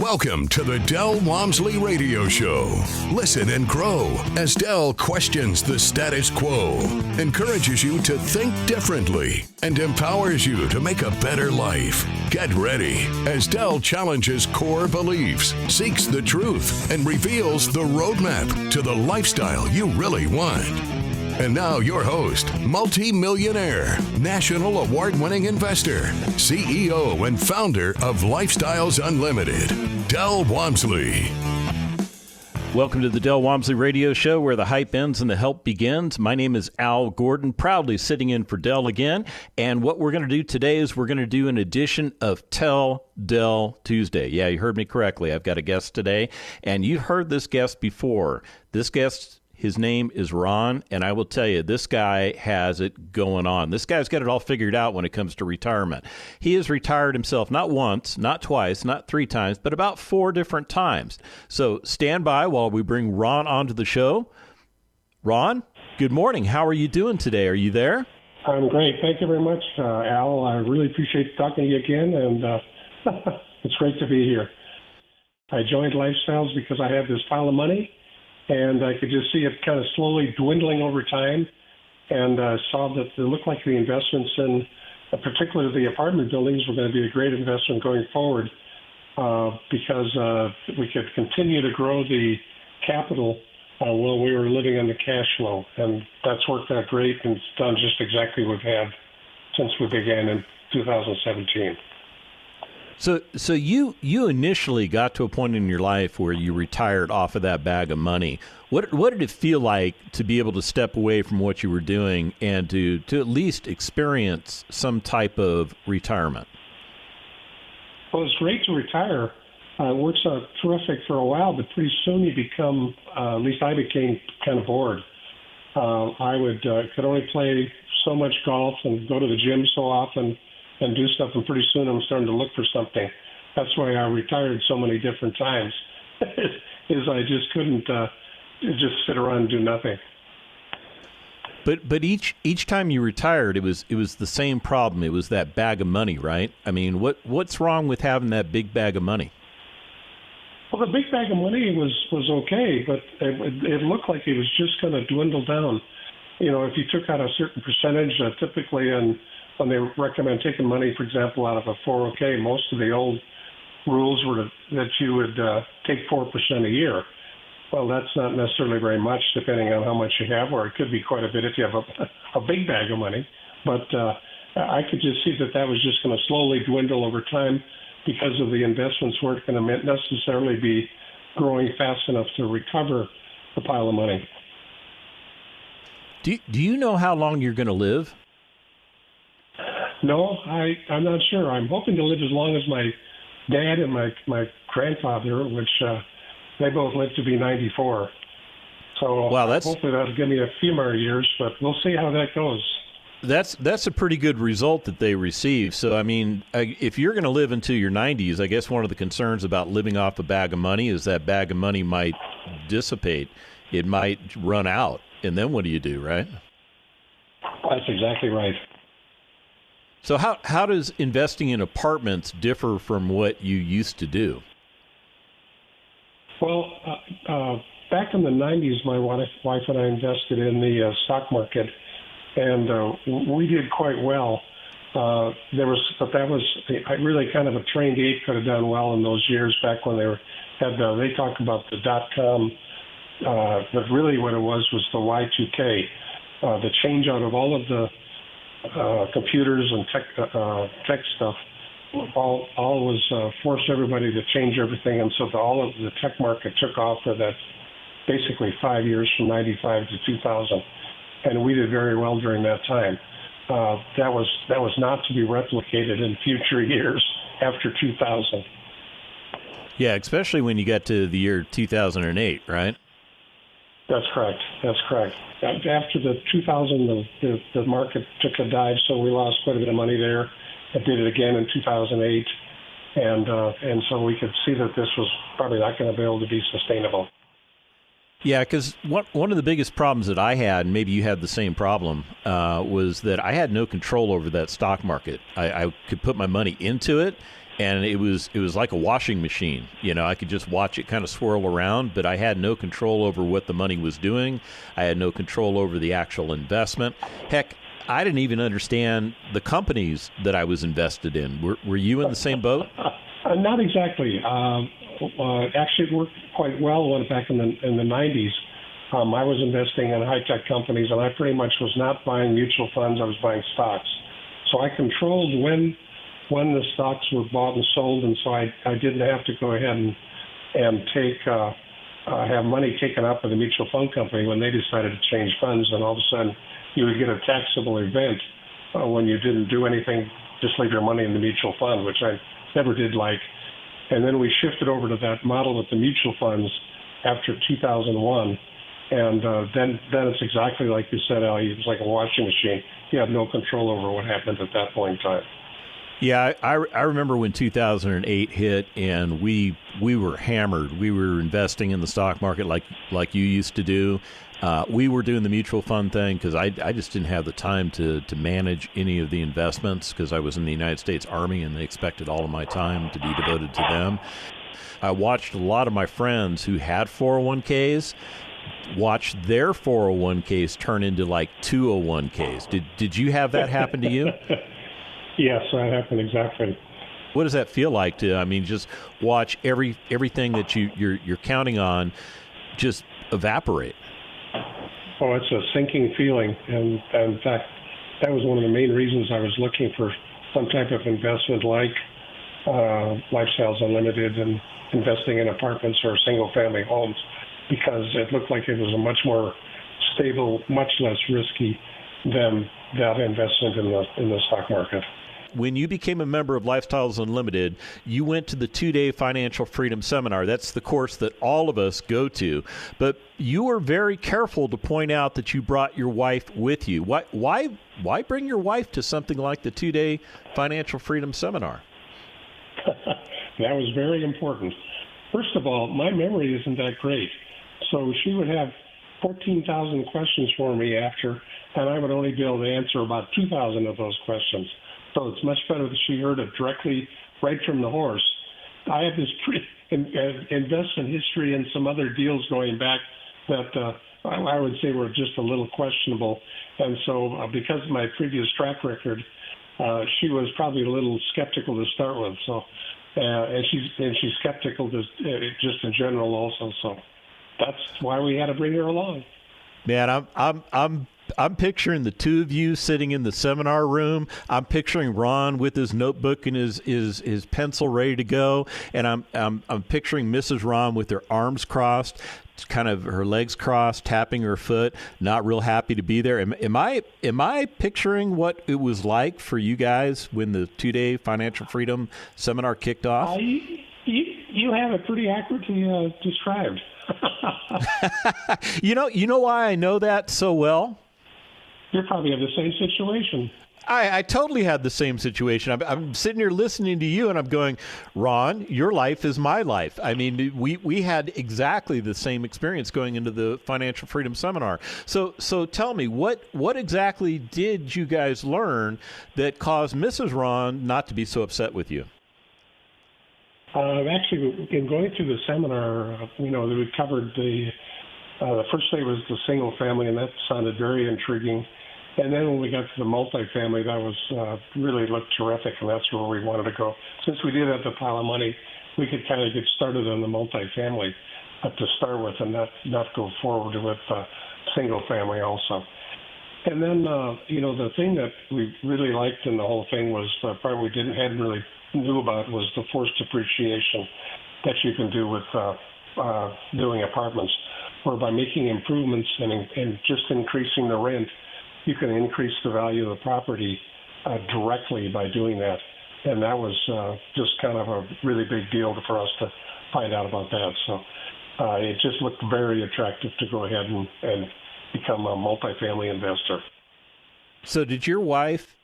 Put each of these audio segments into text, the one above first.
Welcome to the Del Walmsley Radio Show. Listen and grow as Del questions the status quo, encourages you to think differently, and empowers you to make a better life. Get ready as Del challenges core beliefs, seeks the truth, and reveals the roadmap to the lifestyle you really want. And now your host, multi-millionaire, national award-winning investor, CEO and founder of Lifestyles Unlimited, Del Walmsley. Welcome to the Del Walmsley Radio Show, where the hype ends and the help begins. My name is Al Gordon, proudly sitting in for Del again. And what we're going to do today is we're going to do an edition of Tell Del Tuesday. Yeah, you heard me correctly. I've got a guest today, and you've heard this guest before. This guest, his name is Ron, and I will tell you, this guy has it going on. This guy's got it all figured out when it comes to retirement. He has retired himself not once, not twice, not three times, but about 4 different times. So stand by while we bring Ron onto the show. Ron, good morning. How are you doing today? Are you there? I'm great. Thank you very much, Al. I really appreciate talking to you again, and it's great to be here. I joined Lifestyles because I had this pile of money, and I could just see it kind of slowly dwindling over time, and saw that it looked like the investments in particularly the apartment buildings were going to be a great investment going forward because we could continue to grow the capital while we were living on the cash flow. And that's worked out great, and it's done just exactly what we've had since we began in 2017. So you initially got to a point in your life where you retired off of that bag of money. What did it feel like to be able to step away from what you were doing and to at least experience some type of retirement? Well, it's great to retire. It works out terrific for a while, but pretty soon you become, at least I became kind of bored. I could only play so much golf and go to the gym so often and do stuff, and pretty soon I'm starting to look for something. That's why I retired so many different times, is I just couldn't just sit around and do nothing. But each time you retired, it was the same problem. It was that bag of money, right? I mean, what's wrong with having that big bag of money? Well, the big bag of money was okay, but it looked like it was just going to dwindle down. You know, if you took out a certain percentage, typically when they recommend taking money, for example, out of a 401k, most of the old rules were that you would take 4% a year. Well, that's not necessarily very much, depending on how much you have, or it could be quite a bit if you have a big bag of money. But I could just see that was just going to slowly dwindle over time because of the investments weren't going to necessarily be growing fast enough to recover the pile of money. Do you know how long you're going to live? No, I'm not sure. I'm hoping to live as long as my dad and my grandfather, which they both lived to be 94. So wow, hopefully that'll give me a few more years, but we'll see how that goes. That's a pretty good result that they receive. So, I mean, if you're going to live into your 90s, I guess one of the concerns about living off a bag of money is that bag of money might dissipate. It might run out. And then what do you do, right? That's exactly right. So how does investing in apartments differ from what you used to do? Well, back in the 90s, my wife and I invested in the stock market, and we did quite well. That was really kind of a trained ape could have done well in those years back when they talk about the .com, but really what it was the Y2K, the change out of all of the computers and tech stuff. All was forced everybody to change everything, and so all of the tech market took off for that basically 5 years from 95 to 2000, and we did very well during that time. That was not to be replicated in future years after 2000. Yeah, especially when you got to the year 2008, right? That's correct. After the 2000, the market took a dive, so we lost quite a bit of money there. It did it again in 2008, and so we could see that this was probably not going to be able to be sustainable. Yeah, because one of the biggest problems that I had, and maybe you had the same problem, was that I had no control over that stock market. I could put my money into it, and it was like a washing machine. You know, I could just watch it kind of swirl around, but I had no control over what the money was doing. I had no control over the actual investment. Heck, I didn't even understand the companies that I was invested in. Were you in the same boat? Not exactly. Actually, it worked quite well back in the 90s. I was investing in high-tech companies, and I pretty much was not buying mutual funds. I was buying stocks. So I controlled when the stocks were bought and sold, and so I didn't have to go ahead and have money taken up with a mutual fund company when they decided to change funds, and all of a sudden you would get a taxable event when you didn't do anything, just leave your money in the mutual fund, which I never did like. And then we shifted over to that model with the mutual funds after 2001. And then it's exactly like you said, Al. It was like a washing machine. You have no control over what happened at that point in time. Yeah, I remember when 2008 hit, and we were hammered. We were investing in the stock market like you used to do. We were doing the mutual fund thing because I just didn't have the time to manage any of the investments because I was in the United States Army and they expected all of my time to be devoted to them. I watched a lot of my friends who had 401ks watch their 401ks turn into like 201ks. Did you have that happen to you? Yes, that happened exactly. What does that feel like just watch everything that you're counting on just evaporate? Oh, it's a sinking feeling. And in fact, that was one of the main reasons I was looking for some type of investment like Lifestyles Unlimited and investing in apartments or single-family homes, because it looked like it was a much more stable, much less risky than that investment in the stock market. When you became a member of Lifestyles Unlimited, you went to the 2-day Financial Freedom Seminar. That's the course that all of us go to. But you were very careful to point out that you brought your wife with you. Why bring your wife to something like the 2-day Financial Freedom Seminar? That was very important. First of all, my memory isn't that great. So she would have 14,000 questions for me after, and I would only be able to answer about 2,000 of those questions. So it's much better that she heard it directly right from the horse. I have this investment history and some other deals going back that I would say were just a little questionable. And so because of my previous track record, she was probably a little skeptical to start with. So, and she's skeptical just in general also. So that's why we had to bring her along. Man, I'm picturing the two of you sitting in the seminar room. I'm picturing Ron with his notebook and his pencil ready to go, and I'm picturing Mrs. Ron with her arms crossed, kind of her legs crossed, tapping her foot, not real happy to be there. Am I picturing what it was like for you guys when the 2-day Financial Freedom Seminar kicked off? You have it pretty accurately described. You know why I know that so well? You probably have the same situation. I totally had the same situation. I'm sitting here listening to you, and I'm going, Ron, your life is my life. I mean, we had exactly the same experience going into the Financial Freedom Seminar. So tell me, what exactly did you guys learn that caused Mrs. Ron not to be so upset with you? Actually, in going through the seminar, we covered the first day was the single family, and that sounded very intriguing. And then when we got to the multifamily, that was really looked terrific, and that's where we wanted to go. Since we did have the pile of money, we could kind of get started on the multifamily to start with, and not go forward with single family also. And then, the thing that we really liked in the whole thing was the part we hadn't really knew about was the forced depreciation that you can do with doing apartments, where by making improvements and just increasing the rent, you can increase the value of the property directly by doing that. And that was just kind of a really big deal for us to find out about that. So it just looked very attractive to go ahead and become a multifamily investor. So did your wife,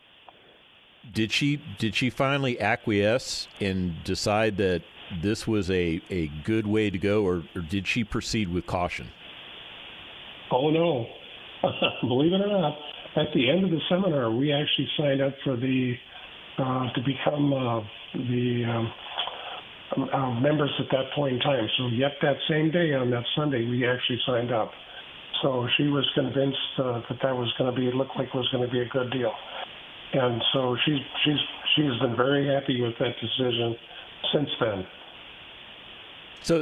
did she finally acquiesce and decide that this was a good way to go, or did she proceed with caution? Oh, no. Believe it or not, at the end of the seminar, we actually signed up for to become the members at that point in time. So yet that same day on that Sunday, we actually signed up. So she was convinced that was going to looked like it was going to be a good deal. And so she's been very happy with that decision since then.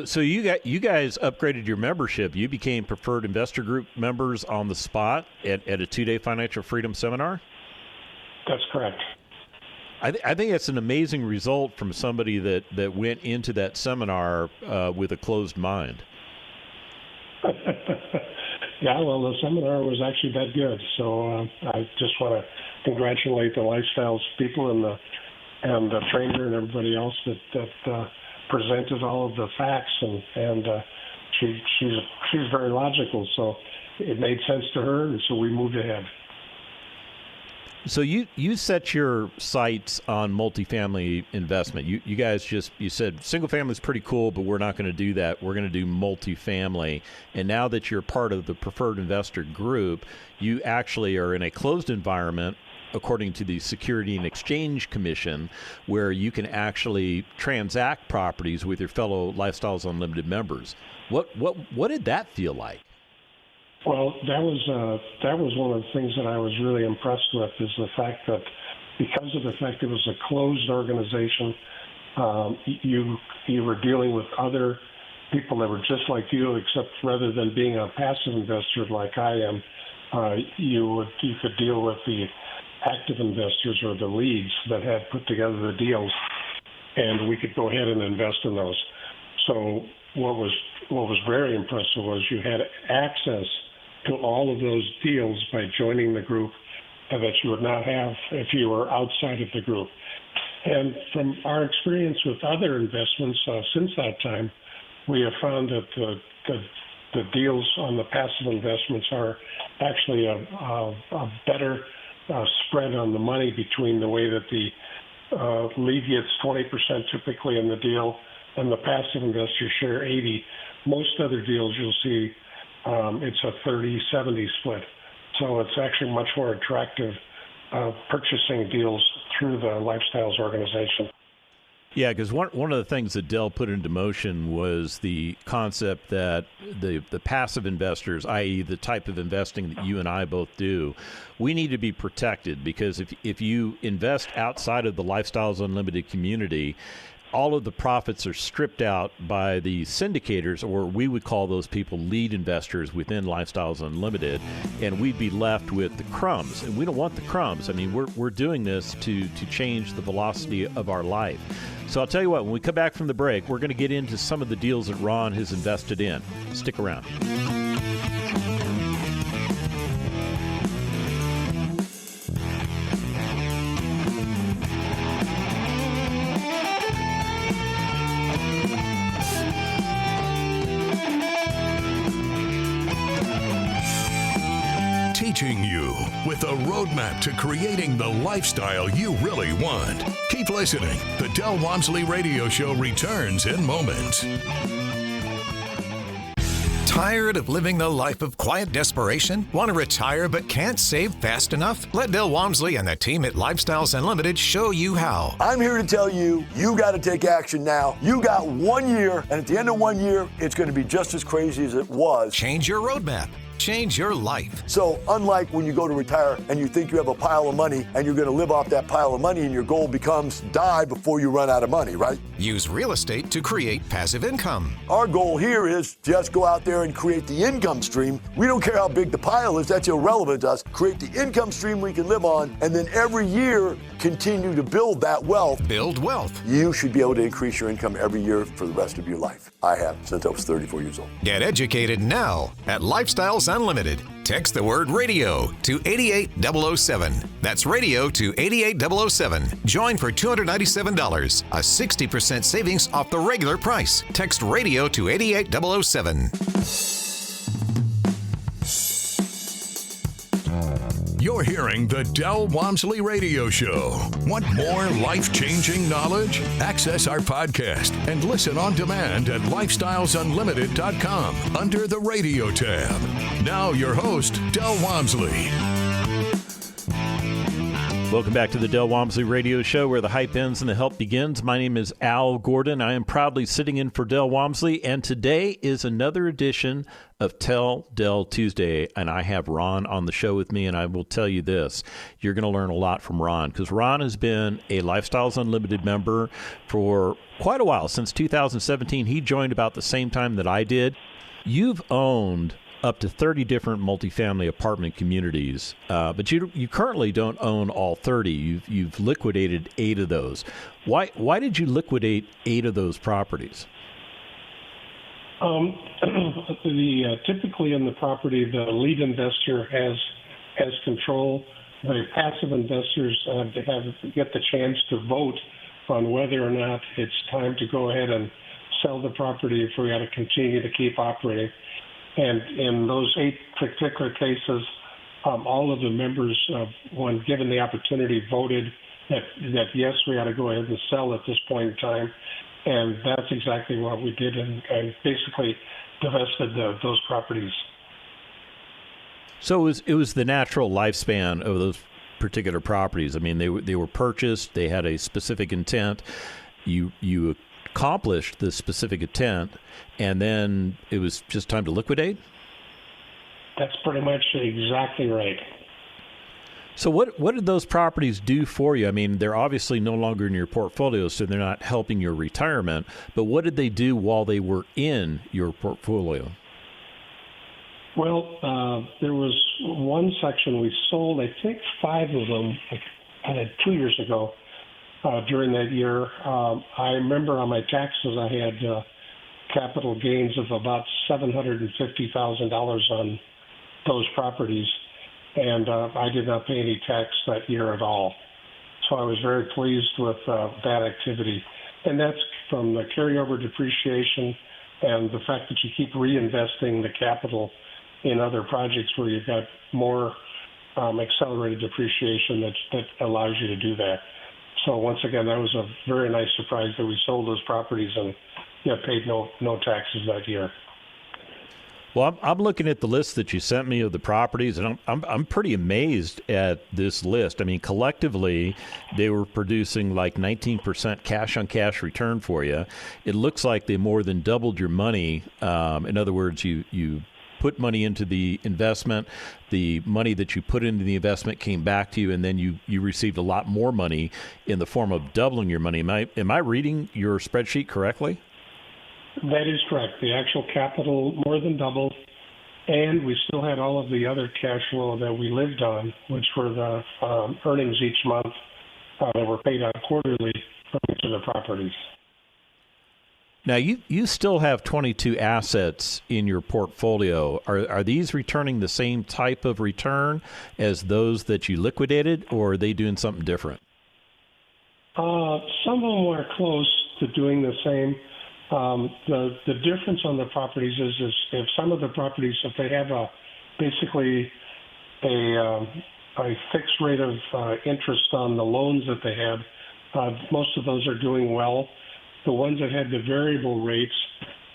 So you guys upgraded your membership. You became preferred investor group members on the spot at a 2-day financial freedom seminar? That's correct. I think that's an amazing result from somebody that went into that seminar with a closed mind. Yeah, well, the seminar was actually that good. So I just want to congratulate the Lifestyles people and the trainer and everybody else that presented all of the facts, and she's very logical. So it made sense to her, and so we moved ahead. So you set your sights on multifamily investment. You guys you said single family is pretty cool, but we're not going to do that. We're going to do multifamily. And now that you're part of the preferred investor group, you actually are in a closed environment, according to the Security and Exchange Commission, where you can actually transact properties with your fellow Lifestyles Unlimited members. What did that feel like? Well, that was one of the things that I was really impressed with, is the fact that because of the fact it was a closed organization, you were dealing with other people that were just like you, except rather than being a passive investor like I am, you could deal with the active investors or the leads that had put together the deals, and we could go ahead and invest in those. So what was very impressive was you had access to all of those deals by joining the group that you would not have if you were outside of the group. And from our experience with other investments since that time, we have found that the deals on the passive investments are actually a better spread on the money between the way that the lead gets 20% typically in the deal and the passive investors share 80%. Most other deals you'll see it's a 30-70 split. So it's actually much more attractive purchasing deals through the Lifestyles organization. Yeah, because one of the things that Dell put into motion was the concept that the passive investors, i.e. the type of investing that you and I both do, we need to be protected, because if you invest outside of the Lifestyles Unlimited community, all of the profits are stripped out by the syndicators, or we would call those people lead investors within Lifestyles Unlimited, and we'd be left with the crumbs. And we don't want the crumbs. I mean, we're doing this to change the velocity of our life. So I'll tell you what, when we come back from the break, we're going to get into some of the deals that Ron has invested in. Stick around. Teaching you with a roadmap to creating the lifestyle you really want. Keep listening. The Del Walmsley Radio Show returns in moments. Tired of living the life of quiet desperation? Want to retire but can't save fast enough? Let Del Walmsley and the team at Lifestyles Unlimited show you how. I'm here to tell you, you got to take action now. You got 1 year, and at the end of 1 year, it's going to be just as crazy as it was. Change your roadmap. Change your life. So unlike when you go to retire and you think you have a pile of money and you're going to live off that pile of money, and your goal becomes die before you run out of money, right? Use real estate to create passive income. Our goal here is just go out there and create the income stream. We don't care how big the pile is. That's irrelevant to us. Create the income stream we can live on, and then every year continue to build that wealth. Build wealth. You should be able to increase your income every year for the rest of your life. I have since I was 34 years old. Get educated now at Lifestyles Unlimited. Text the word radio to 88007. That's radio to 88007. Join for $297, a 60% savings off the regular price. Text radio to 88007. You're hearing the Del Walmsley Radio Show. Want more life-changing knowledge? Access our podcast and listen on demand at lifestylesunlimited.com under the radio tab. Now your host, Del Walmsley. Welcome back to the Del Walmsley Radio Show, where the hype ends and the help begins. My name is Al Gordon. I am proudly sitting in for Del Walmsley, and today is another edition of Tell Del Tuesday, and I have Ron on the show with me, and I will tell you this. You're going to learn a lot from Ron, because Ron has been a Lifestyles Unlimited member for quite a while, since 2017. He joined about the same time that I did. You've owned up to 30 different multifamily apartment communities, but you currently don't own all 30. You've liquidated 8 of those. Why did you liquidate 8 of those properties? Typically in the property, the lead investor has control. The passive investors get the chance to vote on whether or not it's time to go ahead and sell the property if we got to continue to keep operating. And in those 8 particular cases, all of the members, when given the opportunity, voted that yes, we ought to go ahead and sell at this point in time. And that's exactly what we did, and basically divested those properties. So it was the natural lifespan of those particular properties. I mean, they were purchased. They had a specific intent. You accomplished the specific intent, and then it was just time to liquidate? That's pretty much exactly right. So what did those properties do for you? I mean, they're obviously no longer in your portfolio, so they're not helping your retirement, but what did they do while they were in your portfolio? Well, there was one section we sold, I think 5 of them, 2 years ago. During that year, I remember on my taxes I had capital gains of about $750,000 on those properties, and I did not pay any tax that year at all. So I was very pleased with that activity. And that's from the carryover depreciation and the fact that you keep reinvesting the capital in other projects where you've got more accelerated depreciation that allows you to do that. So once again, that was a very nice surprise that we sold those properties and paid no taxes that year. Well, I'm looking at the list that you sent me of the properties, and I'm pretty amazed at this list. I mean, collectively, they were producing like 19% cash-on-cash return for you. It looks like they more than doubled your money. In other words, you put money into the investment, the money that you put into the investment came back to you, and then you received a lot more money in the form of doubling your money. Am I reading your spreadsheet correctly? That is correct. The actual capital more than doubled, and we still had all of the other cash flow that we lived on, which were the earnings each month that were paid out quarterly from each of the properties. Now, you still have 22 assets in your portfolio. Are these returning the same type of return as those that you liquidated, or are they doing something different? Some of them are close to doing the same. The difference on the properties is if some of the properties, if they have basically a fixed rate of interest on the loans that they had, most of those are doing well. The ones that had the variable rates,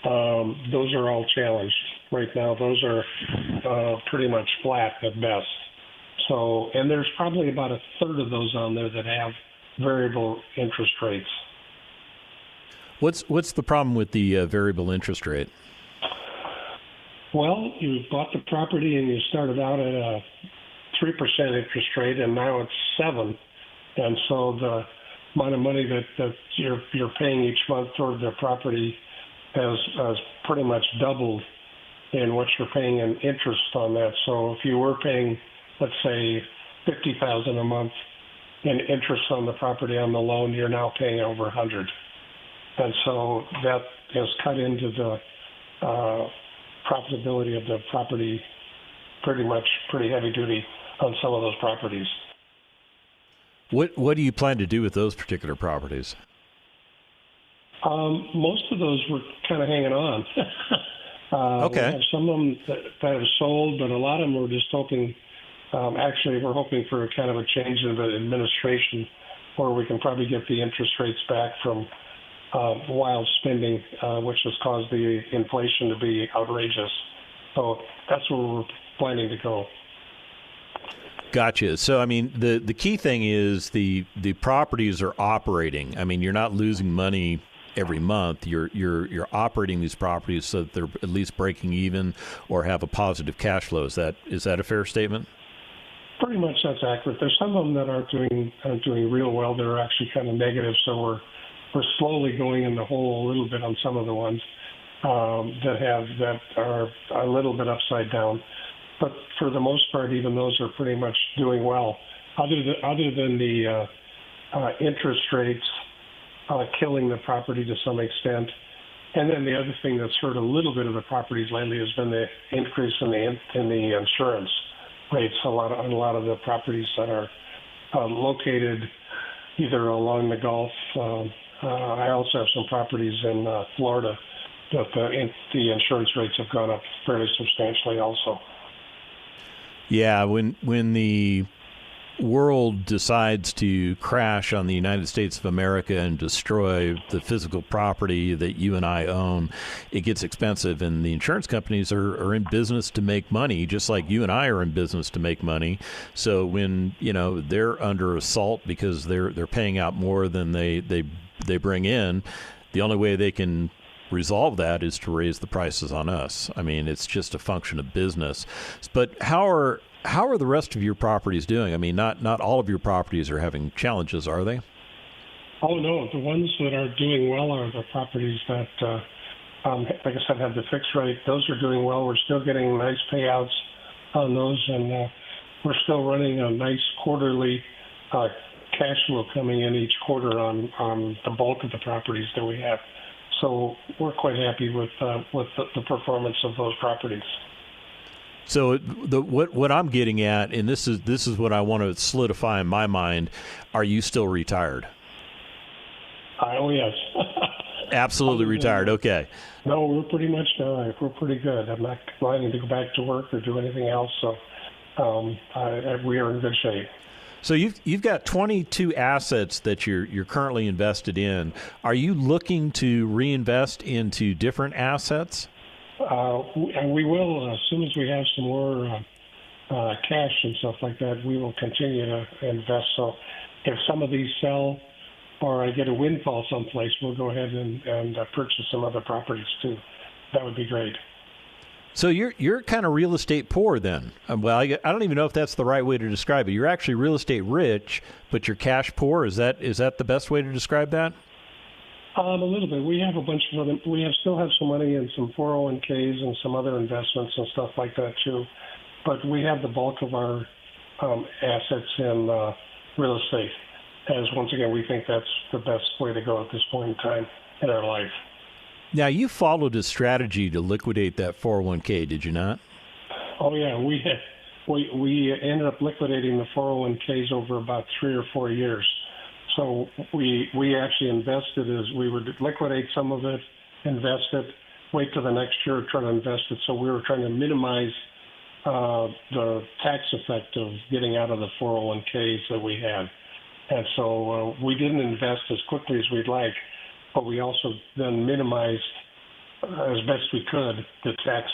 those are all challenged right now. Those are pretty much flat at best. So, and there's probably about a third of those on there that have variable interest rates. What's the problem with the variable interest rate? Well, you bought the property and you started out at a 3% interest rate, and now it's 7%. And so the amount of money that you're paying each month toward the property has pretty much doubled in what you're paying in interest on that. So if you were paying, let's say, $50,000 a month in interest on the property on the loan, you're now paying over $100,000. And so that has cut into the profitability of the property pretty heavy duty on some of those properties. What do you plan to do with those particular properties? Most of those were kind of hanging on. Okay. We have some of them that have sold, but a lot of them were just hoping Actually, we're hoping for a kind of a change in the administration where we can probably get the interest rates back from wild spending, which has caused the inflation to be outrageous. So that's where we're planning to go. Gotcha. So, I mean, the key thing is the properties are operating. I mean, you're not losing money every month. You're operating these properties so that they're at least breaking even or have a positive cash flow. Is that a fair statement? Pretty much that's accurate. There's some of them that aren't doing real well. They're actually kind of negative. So we're slowly going in the hole a little bit on some of the ones that are a little bit upside down. But for the most part, even those are pretty much doing well. Other than the interest rates killing the property to some extent, and then the other thing that's hurt a little bit of the properties lately has been the increase in the insurance rates. A lot of the properties that are located either along the Gulf. I also have some properties in Florida that the insurance rates have gone up fairly substantially also. Yeah, when the world decides to crash on the United States of America and destroy the physical property that you and I own, it gets expensive, and the insurance companies are in business to make money, just like you and I are in business to make money. So when they're under assault because they're paying out more than they bring in, the only way they can resolve that is to raise the prices on us. I mean, it's just a function of business. But how are the rest of your properties doing? I mean, not all of your properties are having challenges, are they? Oh, no. The ones that are doing well are the properties that, like I said, have the fixed rate. Those are doing well. We're still getting nice payouts on those, and we're still running a nice quarterly cash flow coming in each quarter on the bulk of the properties that we have. So we're quite happy with the performance of those properties. So what I'm getting at, and this is what I want to solidify in my mind, are you still retired? Oh, yes. Absolutely retired. Okay. No, we're pretty much done. We're pretty good. I'm not planning to go back to work or do anything else. So we are in good shape. So you've got 22 assets that you're currently invested in. Are you looking to reinvest into different assets? And we will, as soon as we have some more cash and stuff like that, we will continue to invest. So if some of these sell or I get a windfall someplace, we'll go ahead and purchase some other properties too. That would be great. So you're kind of real estate poor then. Well, I don't even know if that's the right way to describe it. You're actually real estate rich, but you're cash poor. Is that the best way to describe that? A little bit. We have a bunch of other. Still have some money in some 401ks and some other investments and stuff like that too. But we have the bulk of our assets in real estate. As once again, we think that's the best way to go at this point in time in our life. Now, you followed a strategy to liquidate that 401k, did you not? Oh, yeah. We ended up liquidating the 401ks over about 3 or 4 years. So we actually invested as we would liquidate some of it, invest it, wait till the next year, try to invest it. So we were trying to minimize the tax effect of getting out of the 401ks that we had. And so we didn't invest as quickly as we'd like, but we also then minimized as best we could the tax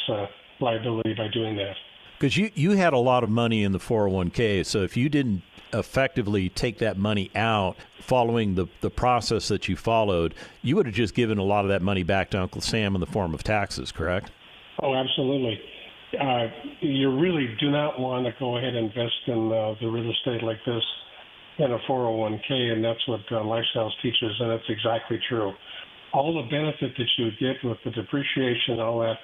liability by doing that. Because you had a lot of money in the 401k, so if you didn't effectively take that money out following the process that you followed, you would have just given a lot of that money back to Uncle Sam in the form of taxes, correct? Oh, absolutely. You really do not want to go ahead and invest in the real estate like this in a 401k, and that's what Lifestyles teaches, and that's exactly true. All the benefit that you would get with the depreciation and all that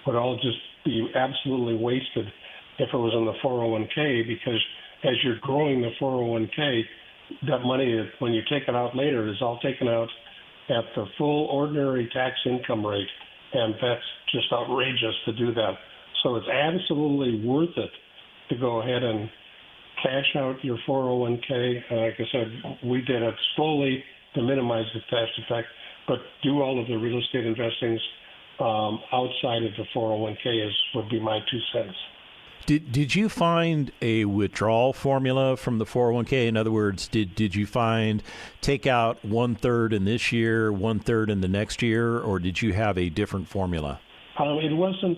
would all just be absolutely wasted if it was in the 401k, because as you're growing the 401k, that money, when you take it out later, is all taken out at the full ordinary tax income rate, and that's just outrageous to do that. So it's absolutely worth it to go ahead and cash out your 401k. Like I said, we did it slowly to minimize the tax effect, but do all of the real estate investings outside of the 401k would be my 2 cents. Did you find a withdrawal formula from the 401k? In other words, did you find take out 1/3 in this year, 1/3 in the next year, or did you have a different formula? It wasn't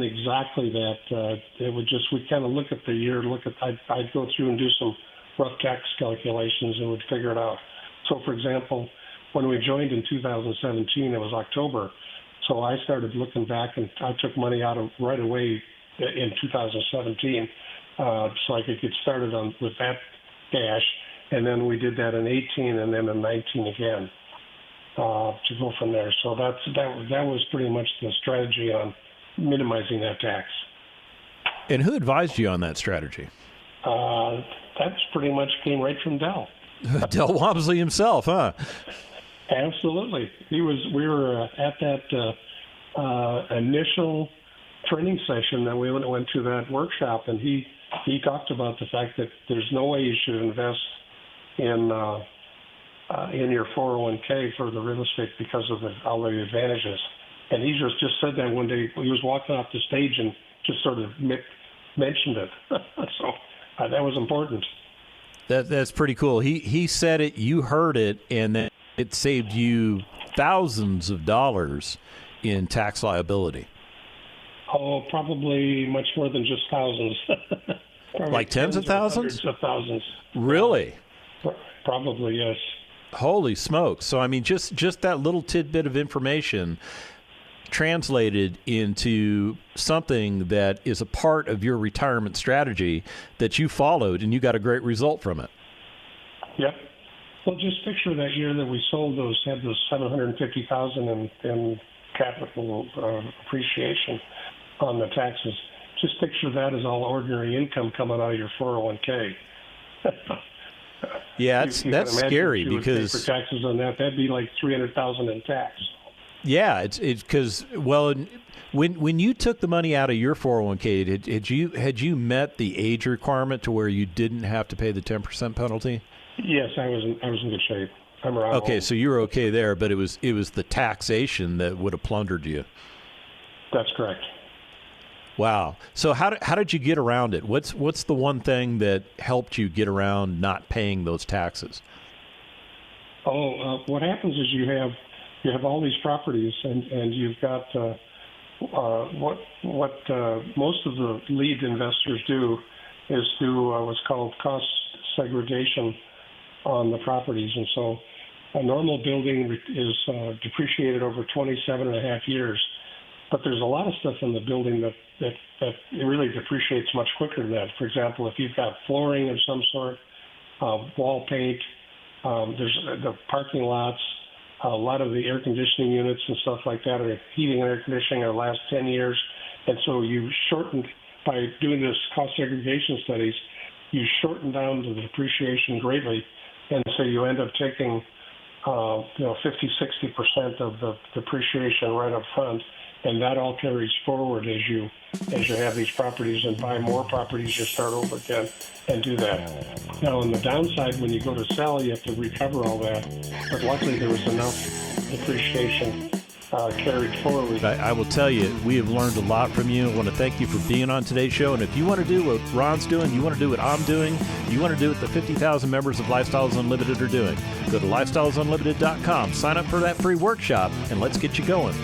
exactly that. It would just, we kind of look at the year, I'd go through and do some rough tax calculations and would figure it out. So, for example, when we joined in 2017, it was October. So I started looking back, and I took money out of right away in 2017, so I could get started with that cash, and then we did that in 18, and then in 19 again to go from there. So that was pretty much the strategy on minimizing that tax. And who advised you on that strategy? That's pretty much came right from Del. Del Walmsley himself, huh? Absolutely. We were at that initial training session that we went to that workshop, and he talked about the fact that there's no way you should invest in your 401k for the real estate because of all the advantages. And he just said that one day. He was walking off the stage and just sort of mentioned it. So that was important. That's pretty cool. He said it, you heard it, and then it saved you thousands of dollars in tax liability. Oh, probably much more than just thousands. Like tens of thousands? Hundreds of thousands. Really? Probably, yes. Holy smokes. So, I mean, just that little tidbit of information translated into something that is a part of your retirement strategy that you followed, and you got a great result from it. Yep. Well, just picture that year that we sold had those $750,000 in capital appreciation on the taxes. Just picture that as all ordinary income coming out of your 401k. Yeah, that's scary because for taxes on that'd be like $300,000 in tax. Yeah, it's because when you took the money out of your 401k, had you met the age requirement to where you didn't have to pay the 10% penalty? Yes, I was in good shape. I'm around. Okay, old. so you were okay there, but it was the taxation that would have plundered you. That's correct. Wow. So how did you get around it? What's the one thing that helped you get around not paying those taxes? What happens is you have all these properties, and you've got what most of the lead investors do is do what's called cost segregation on the properties, and so a normal building is depreciated over 27 and a half years. But there's a lot of stuff in the building that it really depreciates much quicker than that. For example, if you've got flooring of some sort, wall paint, there's the parking lots, a lot of the air conditioning units and stuff like that are heating and air conditioning are last 10 years. And so you shortened, by doing this cost segregation studies, you shorten down the depreciation greatly. And so you end up taking 50-60% of the depreciation right up front. And that all carries forward as you have these properties and buy more properties, you start over again and do that. Now, on the downside, when you go to sell, you have to recover all that. But luckily, there was enough depreciation carried forward. I will tell you, we have learned a lot from you. I want to thank you for being on today's show. And if you want to do what Ron's doing, you want to do what I'm doing, you want to do what the 50,000 members of Lifestyles Unlimited are doing, go to lifestylesunlimited.com, sign up for that free workshop, and let's get you going.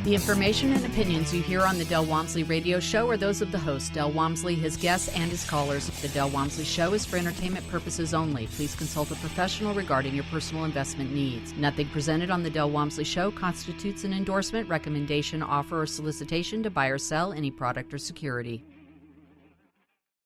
The information and opinions you hear on the Del Walmsley Radio Show are those of the host, Del Walmsley, his guests, and his callers. The Del Walmsley Show is for entertainment purposes only. Please consult a professional regarding your personal investment needs. Nothing presented on the Del Walmsley Show constitutes an endorsement, recommendation, offer, or solicitation to buy or sell any product or security.